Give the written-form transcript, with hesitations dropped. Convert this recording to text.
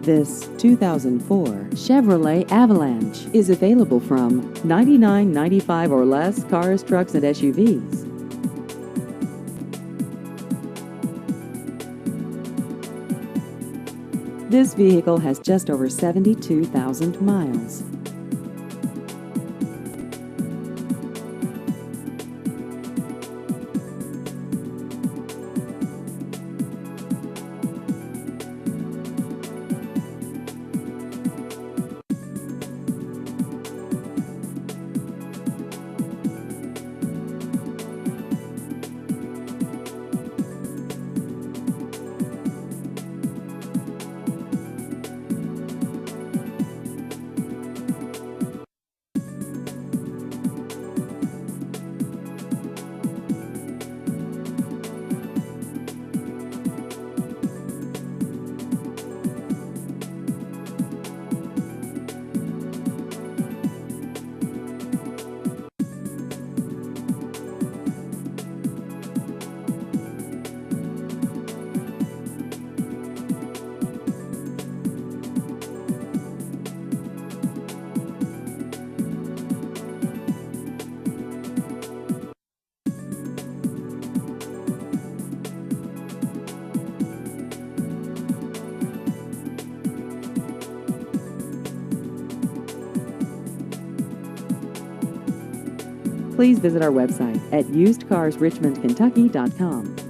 This 2004 Chevrolet Avalanche is available from $99.95 or less cars, trucks, and SUVs. This vehicle has just over 72,000 miles. Please visit our website at usedcarsrichmondkentucky.com.